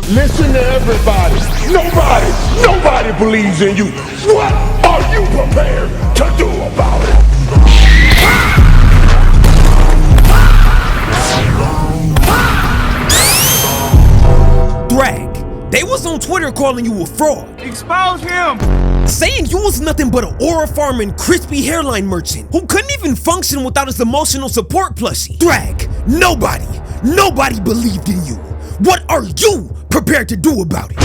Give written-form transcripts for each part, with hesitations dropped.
Listen to everybody. Nobody believes in you. What are you prepared to do about it? Thragg, they was on Twitter calling you a fraud. Expose him! Saying you was nothing but an aura farming crispy hairline merchant who couldn't even function without his emotional support plushie. Thragg, nobody believed in you. What are you prepared to do about it?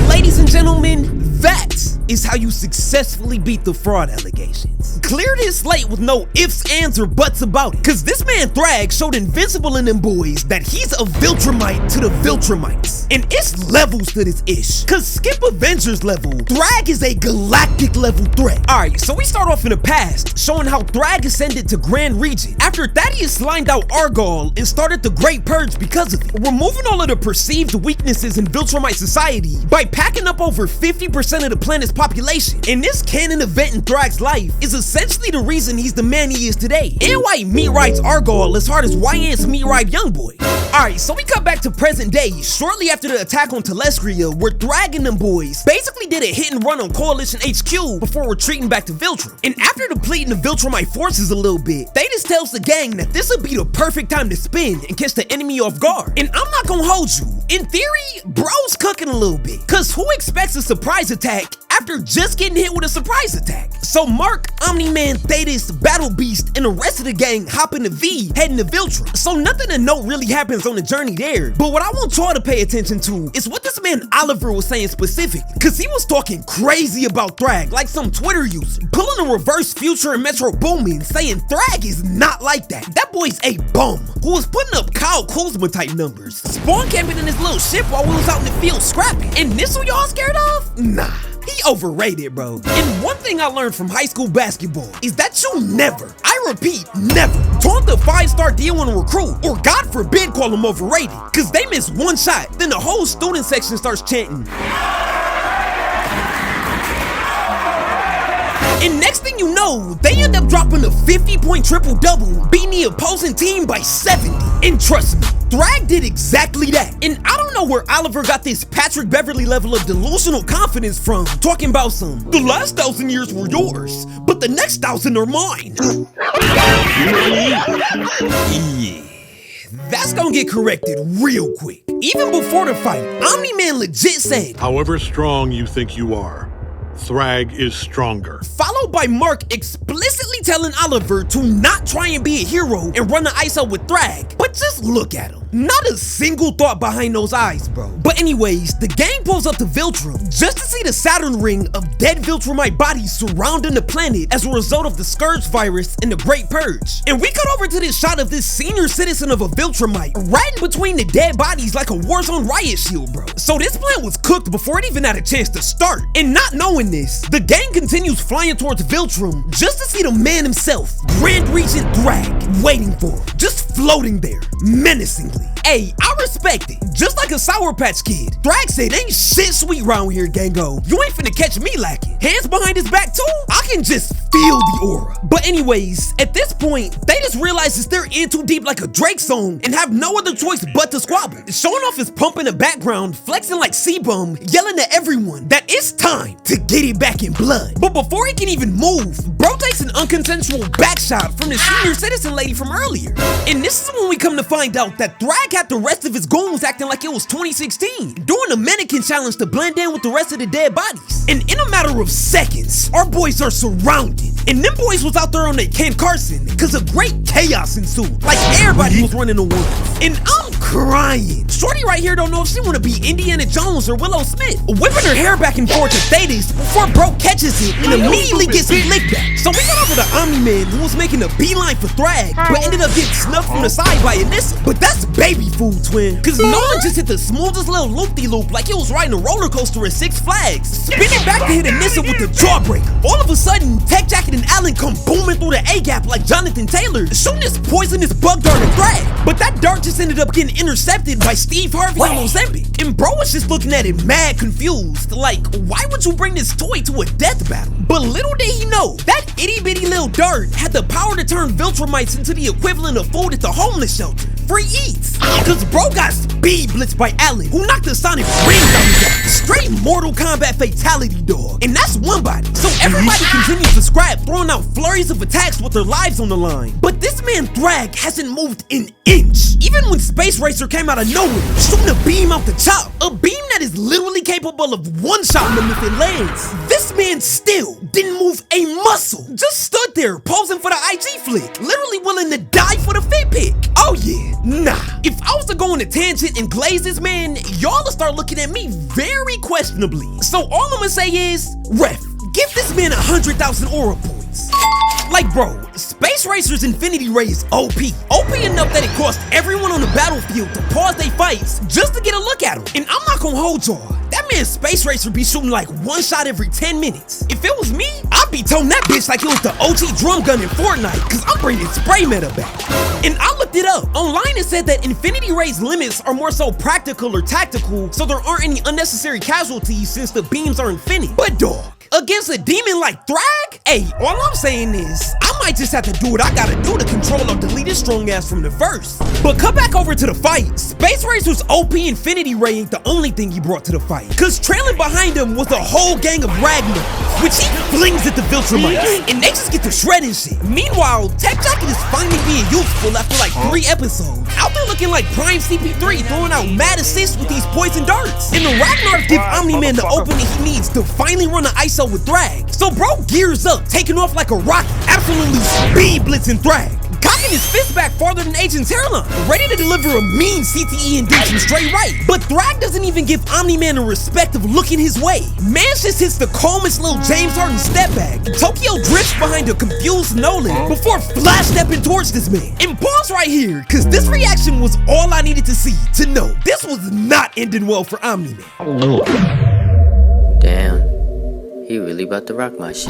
Ladies and gentlemen, that is how you successfully beat the fraud allegations. Cleared his slate with no ifs, ands, or buts about it. Cause this man Thragg showed Invincible in them boys that he's a Viltrumite to the Viltrumites. And it's levels to this ish. Cause skip Avengers level, Thragg is a galactic level threat. Alright, so we start off in the past, showing how Thragg ascended to Grand Regent after Thaddeus lined out Argol and started the Great Purge because of it, removing all of the perceived weaknesses in Viltrumite society by packing up over 50% of the planet's population. And this canon event in Thragg's life is essentially the reason he's the man he is today, and why he meat rides Argol as hard as YN's meat ride Youngboy. Alright, so we cut back to present day, shortly after the attack on Telestria, where Thragg and them boys basically did a hit and run on Coalition HQ before retreating back to Viltrum. And after depleting the Viltrumite forces a little bit, Thaddeus tells the gang that this would be the perfect time to spin and catch the enemy off guard. And I'm not gonna hold you, in theory, bro's cooking a little bit, cause who expects a surprise attack after just getting hit with a surprise attack? So Mark, Omni-Man, Thaddeus, Battle Beast, and the rest of the gang hop into V, heading to Viltrum. So nothing to note really happens on the journey there, but what I want y'all to pay attention to is what this man Oliver was saying specifically, cause he was talking crazy about Thragg like some Twitter user, pulling a reverse Future and Metro Boomin, saying Thragg is not like that. That boy's a bum who was putting up Kyle Kuzma type numbers, spawn camping in his little ship while we was out in the field scrapping. And this who y'all scared of? Nah. He overrated, bro. And one thing I learned from high school basketball is that you never, I repeat, never, taunt the 5-star D1 recruit, or God forbid call him overrated, cause they miss one shot, then the whole student section starts chanting. And next thing you know, they end up dropping a 50-point triple-double, beating the opposing team by 70. And trust me, Thragg did exactly that. And I don't know where Oliver got this Patrick Beverly level of delusional confidence from, talking about the last 1,000 years were yours, but the next 1,000 are mine. Yeah. That's gonna get corrected real quick. Even before the fight, Omni-Man legit said, however strong you think you are, Thragg is stronger. Followed by Mark explicitly telling Oliver to not try and be a hero and run the ice out with Thragg, but just look at him. Not a single thought behind those eyes, bro. But anyways, the gang pulls up to Viltrum just to see the Saturn ring of dead Viltrumite bodies surrounding the planet as a result of the Scourge virus and the Great Purge. And we cut over to this shot of this senior citizen of a Viltrumite riding between the dead bodies like a Warzone riot shield, bro. So this plan was cooked before it even had a chance to start. And not knowing this, the gang continues flying towards Viltrum just to see the man himself, Grand Regent Thragg, waiting for him, just floating there, menacingly. Hey, I respect it. Just like a Sour Patch Kid, Thragg said ain't shit sweet round here, gango. You ain't finna catch me lacking. Hands behind his back too? I can just feel the aura. But anyways, at this point, they just realizes they're in too deep like a Drake song and have no other choice but to squabble. Showing off his pump in the background, flexing like C-Bum, yelling at everyone that it's time to get it back in blood. But before he can even move, bro takes an unconsensual back shot from the senior citizen lady from earlier. And this is when we come to find out that Thragg had the rest of his goons acting like it was 2016, doing a mannequin challenge to blend in with the rest of the dead bodies. And in a matter of seconds, our boys are surrounded. And them boys was out there on their Ken Carson, cause a great chaos ensued. Like everybody was running the world. And I'm crying. Shorty right here don't know if she wanna be Indiana Jones or Willow Smith, whipping her hair back and forth to Thaddeus before bro catches it and immediately gets his lick back. So we got over to Omni-Man, who was making a beeline for Thragg, but ended up getting snuffed from the side by Anissa. But that's baby food, twin. Cause Nolan just hit the smoothest little loop-de-loop like it was riding a roller coaster at Six Flags, spinning back to hit Anissa with the jawbreaker. All of a sudden, Tech Jacket and Allen come booming through the A-gap like Jonathan Taylor, shooting this poisonous bug dart at Thragg. But that dart just ended up getting get intercepted by Steve Harvey on Ozempic. And bro was just looking at it mad confused, like, why would you bring this toy to a death battle? But little did he know, that itty bitty little dart had the power to turn Viltrumites into the equivalent of food at the homeless shelter. Free eats. Cause bro got speed blitzed by Allen, who knocked the sonic rings out his ass. Straight Mortal Kombat fatality, dog. And that's one body. So everybody continues to scrap, throwing out flurries of attacks with their lives on the line. But this man Thragg hasn't moved an inch. Even when Space Racer came out of nowhere, shooting a beam out the chop. A beam that is literally capable of one-shotting them if it lands. This man still didn't move a muscle. Just stood there posing for the IG flick. Literally willing to die for the fit pick. Oh yeah, nah. If I was to go on a tangent and glaze this man, y'all will start looking at me very questionably. So all I'm gonna say is, ref, give this man 100,000 aura points. Like bro, Space Racer's Infinity Ray is OP. OP enough that it cost everyone on the battlefield to pause their fights just to get a look at him. And I'm not gonna hold y'all, that man Space Racer be shooting like one shot every 10 minutes. If it was me, I'd be toting that bitch like it was the OG drum gun in Fortnite, cause I'm bringing spray meta back. And I looked it up. Online it said that Infinity Ray's limits are more so practical or tactical, so there aren't any unnecessary casualties since the beams are infinite. But dog, against a demon like Thragg? Hey, all I'm saying is, I might just have to do what I gotta do to control or delete his strong ass from the verse. But come back over to the fight. Space Racer's OP Infinity Ray ain't the only thing he brought to the fight. Cause trailing behind him was a whole gang of Ragnar, which he flings at the Viltrumites, and they just get to shredding shit. Meanwhile, Tech Jacket is finally being useful after like 3 episodes. Out there looking like Prime CP3, throwing out mad assists with these poison darts. And the Ragnars give Omni-Man the opening he needs to finally run an ISO with Thragg. So bro gears up, taking off like a rocket, absolutely speed blitzing Thragg, cocking his fist back farther than Agent's hairline, ready to deliver a mean CTE induction straight right. But Thragg doesn't even give Omni-Man the respect of looking his way. Man just hits the calmest little James Harden step back. Tokyo drifts behind a confused Nolan before flash stepping towards this man. And pause right here, cause this reaction was all I needed to see to know this was not ending well for Omni-Man. Damn, he really about to rock my shit.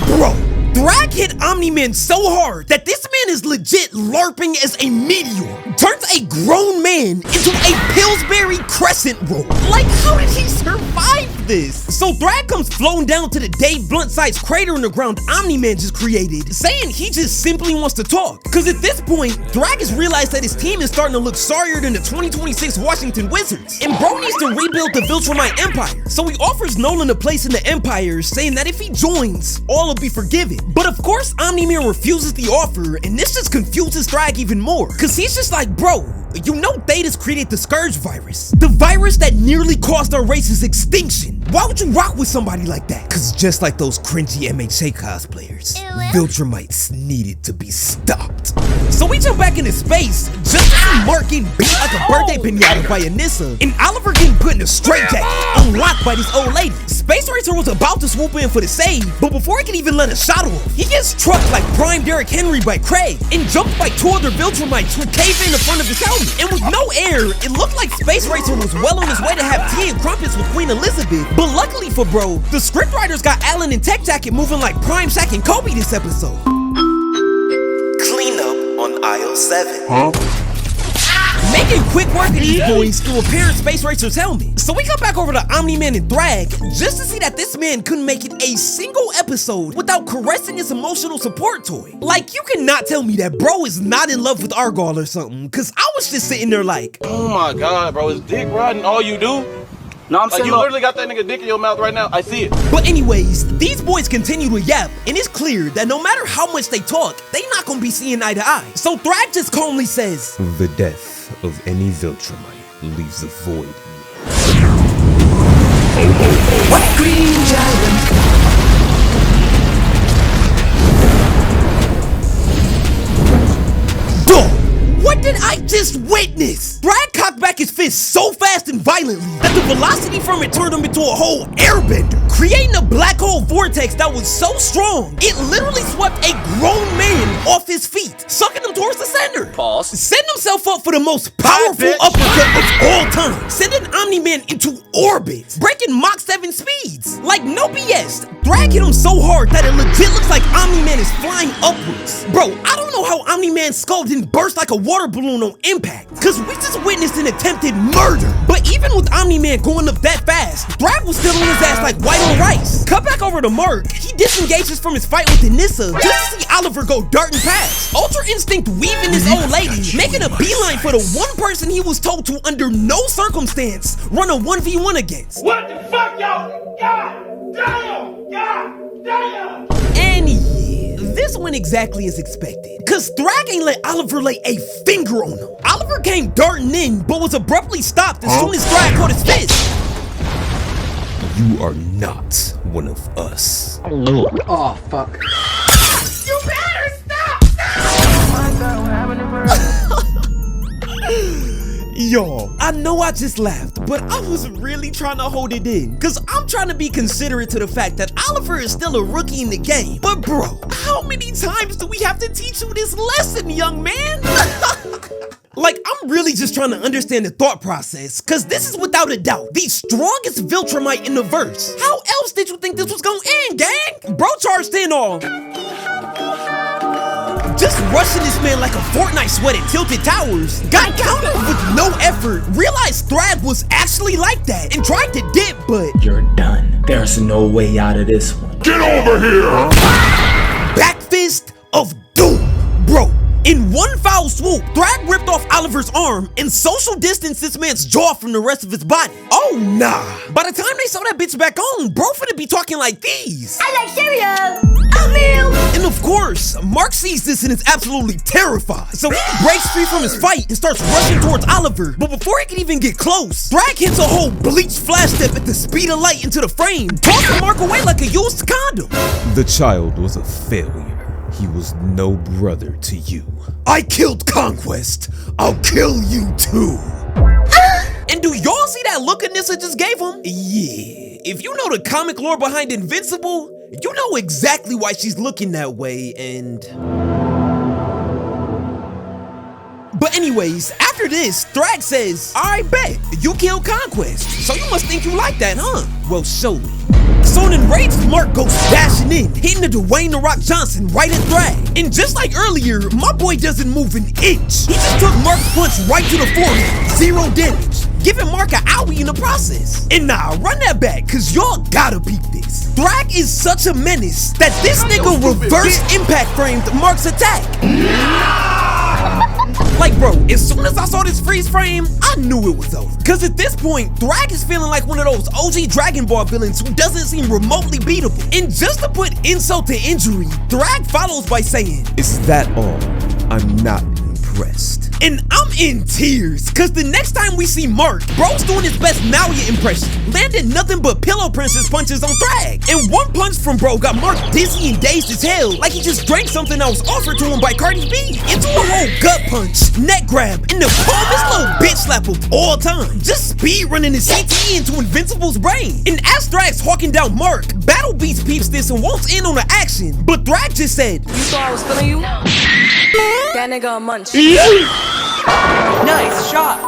Bro, Thragg hit Omni-Man so hard that this man is legit LARPing as a meteor. Turns a grown man into a Pillsbury crescent roll. Like, how did he survive this? So Thragg comes flown down to the Dave Blunt-sized crater in the ground Omni-Man just created, saying he just simply wants to talk. Cause at this point, Thragg has realized that his team is starting to look sorrier than the 2026 Washington Wizards. And bro needs to rebuild the Viltrumite Empire. So he offers Nolan a place in the Empire, saying that if he joins, all will be forgiven. But of course, Omni-Man refuses the offer, and this just confuses Thragg even more. Cause he's just like, bro, you know Thetis created the Scourge virus. The virus that nearly caused our race's extinction. Why would you rock with somebody like that? Cause just like those cringy MHA cosplayers, Viltrumites needed to be stopped. So we jump back into space, just to see Mark getting beat like a birthday pinata by Anissa, and Oliver getting put in a straitjacket, unlocked by this old lady. Space Racer was about to swoop in for the save, but before he can even let a shot off, he gets trucked like prime Derrick Henry by Craig, and jumped by 2 other Viltrumites who cave in the front of his helmet. And with no air, it looked like Space Racer was well on his way to have tea and crumpets with Queen Elizabeth. But luckily for bro, the scriptwriters got Alan and Tech Jacket moving like Prime Shaq and Kobe this episode. Cleanup on aisle 7. Making quick work of these boys through repairing Space Racer's helmet. So we come back over to Omni-Man and Thragg just to see that this man couldn't make it a single episode without caressing his emotional support toy. Like, you cannot tell me that bro is not in love with Argyle or something, cause I was just sitting there like, oh my god, bro, is dick riding all you do? No, I'm saying, you literally got that nigga dick in your mouth right now. I see it. But anyways, these boys continue to yap, and it's clear that no matter how much they talk, they not gonna be seeing eye to eye. So Thragg just calmly says, the death of any Viltrumite leaves a void. What green giant? What did I just witness? Thragg cocked back his fist so fast and violently that the velocity from it turned him into a whole airbender. creating a black hole vortex that was so strong, it literally swept a grown man off his feet, sucking him towards the center. Pause. Setting himself up for the most powerful uppercut of all time, sending Omni-Man into orbit, breaking Mach 7 speeds. Like, no BS, Thragg hit him so hard that it legit looks like Omni-Man is flying upwards. Bro, I don't know how Omni-Man's skull didn't burst like a water balloon on impact, cause we just witnessed an attempted murder. But even with Omni-Man going up that fast, Thragg was still on his ass like white on rice. Cut back over to Mark, he disengages from his fight with Anissa just to see Oliver go darting past. Ultra Instinct weaving this old lady, making a beeline for the one person he was told to under no circumstance run a 1v1 against. What the fuck, y'all? God damn! God damn! And yeah, this went exactly as expected, cause Thragg ain't let Oliver lay a finger on him. Oliver came darting in, but was abruptly stopped as soon as Thragg caught his fist. You are not one of us. Oh, fuck. You better stop! Yo, I know I just laughed, but I was really trying to hold it in, cause I'm trying to be considerate to the fact that Oliver is still a rookie in the game. But bro, how many times do we have to teach you this lesson, young man? Like, I'm really just trying to understand the thought process, cause this is without a doubt the strongest Viltrumite in the verse. How else did you think this was gonna end, gang? Bro charged in all. Just rushing this man like a Fortnite sweat at Tilted Towers, got countered with no effort, realized Thragg was actually like that, and tried to dip, but you're done. There's no way out of this one. Get over here! Back fist of doom, bro. In one foul swoop, Thragg ripped off Oliver's arm and social distanced this man's jaw from the rest of his body. Oh nah. By the time they saw that bitch back on, bro finna be talking like these. I like cereal. Oatmeal. And of course, Mark sees this and is absolutely terrified. So he breaks free from his fight and starts rushing towards Oliver. But before he can even get close, Thragg hits a whole bleach flash step at the speed of light into the frame, tossing Mark away like a used condom. The child was a failure. He was no brother to you. I killed Conquest. I'll kill you too. And do y'all see that look Anissa just gave him? Yeah, if you know the comic lore behind Invincible, you know exactly why she's looking that way, and... But anyways, after this, Thragg says, I bet, you killed Conquest, so you must think you like that, huh? Well, show me. So an enraged Mark goes dashing in, hitting the Dwayne "The Rock" Johnson right at Thragg. And just like earlier, my boy doesn't move an inch. He just took Mark's punch right to the forehead, 0 damage, giving Mark a owie in the process. And nah, run that back, cause y'all gotta peep this. Thragg is such a menace that this nigga reverse impact framed Mark's attack. Like bro, as soon as I saw this freeze frame, I knew it was over. Cause at this point, Thragg is feeling like one of those OG Dragon Ball villains who doesn't seem remotely beatable. And just to put insult to injury, Thragg follows by saying, Is that all? I'm not impressed. And I'm in tears, cause the next time we see Mark, bro's doing his best Malia impression, landing nothing but pillow princess punches on Thragg. And one punch from bro got Mark dizzy and dazed as hell, like he just drank something that was offered to him by Cardi B. Into a whole gut punch, neck grab, and the calmest little bitch slap of all time. Just speed running his CTE into Invincible's brain. And as Thragg's hawking down Mark, Battle Beast peeps this and wants in on the action, but Thragg just said, You thought I was feeling you? That nigga a munch. Nice shot.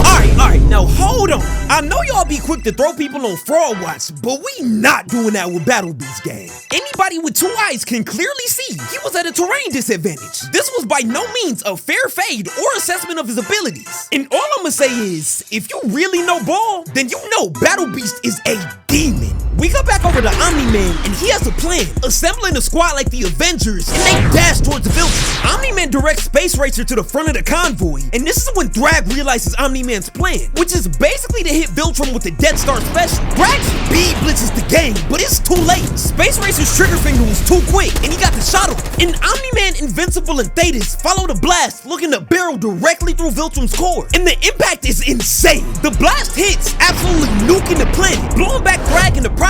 Alright, now hold on. I know y'all be quick to throw people on fraud watch, but we not doing that with Battle Beast gang. Anybody with 2 eyes can clearly see he was at a terrain disadvantage. This was by no means a fair fade or assessment of his abilities. And all I'ma say is, if you really know ball, then you know Battle Beast is a demon. We go back over to Omni-Man, and he has a plan, assembling a squad like the Avengers, and they dash towards the Viltrum. Omni-Man directs Space Racer to the front of the convoy, and this is when Thragg realizes Omni-Man's plan, which is basically to hit Viltrum with the Death Star special. Thragg speed blitzes the game, but it's too late. Space Racer's trigger finger was too quick, and he got the shot off. And Omni-Man, Invincible, and Thetis follow the blast, looking to barrel directly through Viltrum's core. And the impact is insane. The blast hits, absolutely nuking the planet, blowing back Thragg in the process.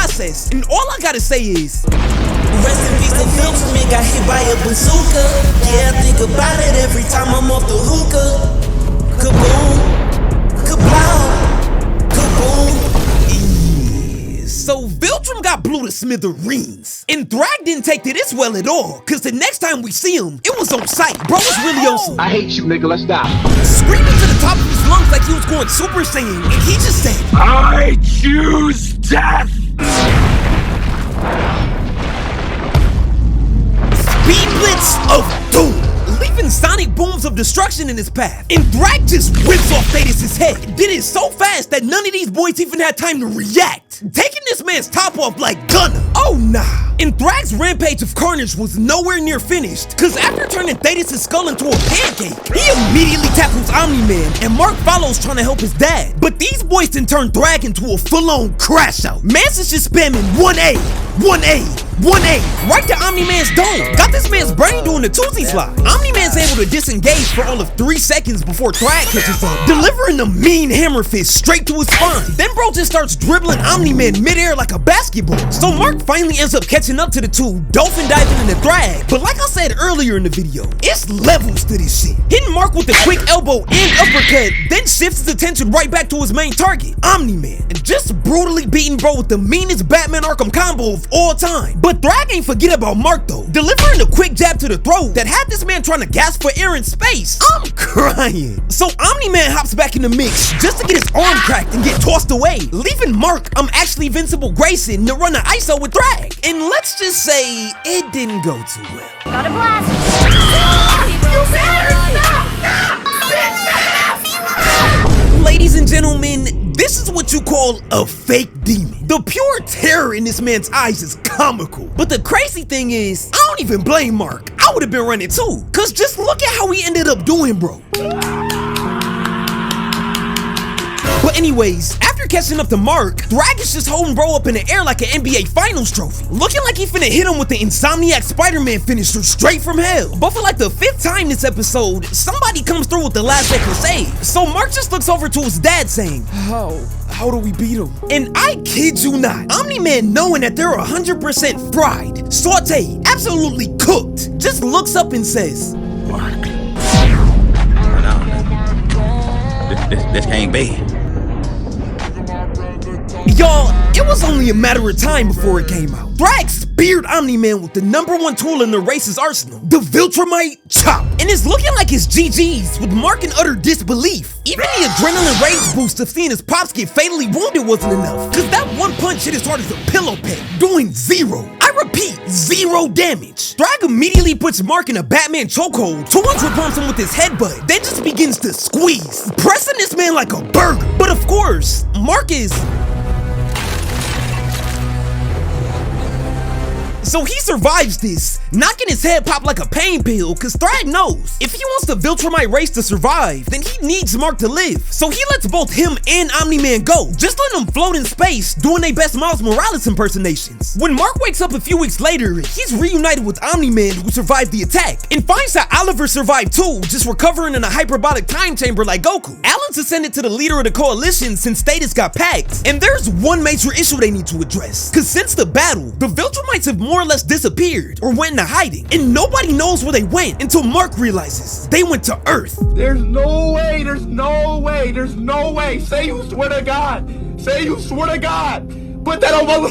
And all I gotta say is, rest in peace to Viltrum, man got hit by a bazooka. Yeah, I think about it every time I'm off the hookah. Kaboom, kablow, kaboom. yes, So Viltrum got blew to smithereens. And Thragg didn't take to this well at all, cause the next time we see him, it was on sight. Bro was really on some I hate you, nigga. Let's die. screaming to the top of his lungs like he was going Super Saiyan, and he just said, I choose death. Speed Blitz of Doom, leaving sonic booms of destruction in his path. And Thragg just whips off Thetis' head. Did it so fast that none of these boys even had time to react, taking this man's top off like Gunna. Oh nah. And Thragg's rampage of carnage was nowhere near finished, cause after turning Thetis' skull into a pancake, he immediately tackles Omni-Man, and Mark follows trying to help his dad. But these boys then turn Thragg into a full-on crash out. Mance is just spamming 1A, 1A, 1A, right to Omni-Man's dome. Got this man's brain doing the Tootsie slide. Omni-Man's able to disengage for all of 3 seconds before Thragg catches up, delivering a mean hammer fist straight to his spine. Then bro just starts dribbling Omni-Man midair like a basketball. So Mark finally ends up catching up to the two, dolphin diving into Thragg. But like I said earlier in the video, it's levels to this shit. Hitting Mark with a quick elbow and uppercut, then shifts his attention right back to his main target, Omni-Man, and just brutally beating bro with the meanest Batman Arkham combo of all time. But Thragg ain't forget about Mark though, delivering a quick jab to the throat that had this man trying to gasp for air in space. I'm crying. So Omni-Man hops back in the mix just to get his arm cracked and get tossed away, leaving Mark, actually Invincible Grayson, to run the ISO with Thragg. And let's just say it didn't go too well. Got a blast. Ladies and gentlemen, this is what you call a fake demon. The pure terror in this man's eyes is comical. But the crazy thing is, I don't even blame Mark. I would have been running too. Cause just look at how he ended up doing, bro. But anyways, after catching up to Mark, Thragg is just holding bro up in the air like an NBA Finals trophy, looking like he finna hit him with the Insomniac Spider-Man finisher straight from hell. But for like the 5th time this episode, somebody comes through with the last second save. So Mark just looks over to his dad saying, How do we beat him? And I kid you not, Omni-Man, knowing that they're 100% fried, sauteed, absolutely cooked, just looks up and says, Mark. No. This can't be. Y'all, it was only a matter of time before it came out. Thragg speared Omni-Man with the #1 tool in the race's arsenal, the Viltrumite chop. And it's looking like his GG's, with Mark in utter disbelief. Even the adrenaline rage boost of seeing his pops get fatally wounded wasn't enough, cause that one punch hit as hard as a pillow pet, doing 0. I repeat, 0 damage. Thragg immediately puts Mark in a Batman chokehold, 200 bumps him with his headbutt, then just begins to squeeze, pressing this man like a burger. But of course, Mark is... So he survives this, knocking his head pop like a pain pill, cause Thragg knows if he wants the Viltrumite race to survive, then he needs Mark to live. So he lets both him and Omni-Man go, just letting them float in space, doing their best Miles Morales impersonations. When Mark wakes up a few weeks later, he's reunited with Omni-Man, who survived the attack, and finds that Oliver survived too, just recovering in a hyperbolic time chamber like Goku. Alan's ascended to the leader of the coalition since Thetis got packed, and there's one major issue they need to address, cause since the battle, the Viltrumites have more or less disappeared or went into hiding, and nobody knows where they went until Mark realizes they went to Earth. There's no way. Say you swear to God. Say you swear to God. Put that on Allah.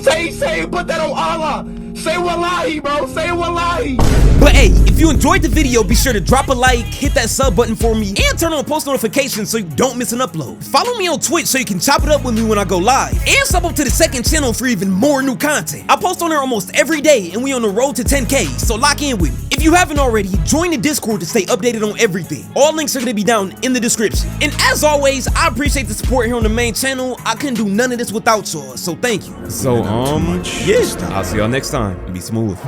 Put that on Allah. Say wallahi, bro. Say wallahi. But hey, if you enjoyed the video, be sure to drop a like, hit that sub button for me, and turn on post notifications so you don't miss an upload. Follow me on Twitch so you can chop it up with me when I go live, and sub up to the 2nd channel for even more new content. I post on there almost every day, and we on the road to 10K, so lock in with me. If you haven't already, join the Discord to stay updated on everything. All links are gonna be down in the description. And as always, I appreciate the support here on the main channel. I couldn't do none of this without y'all, so thank you. So, yeah, I'll see y'all next time. Be smooth.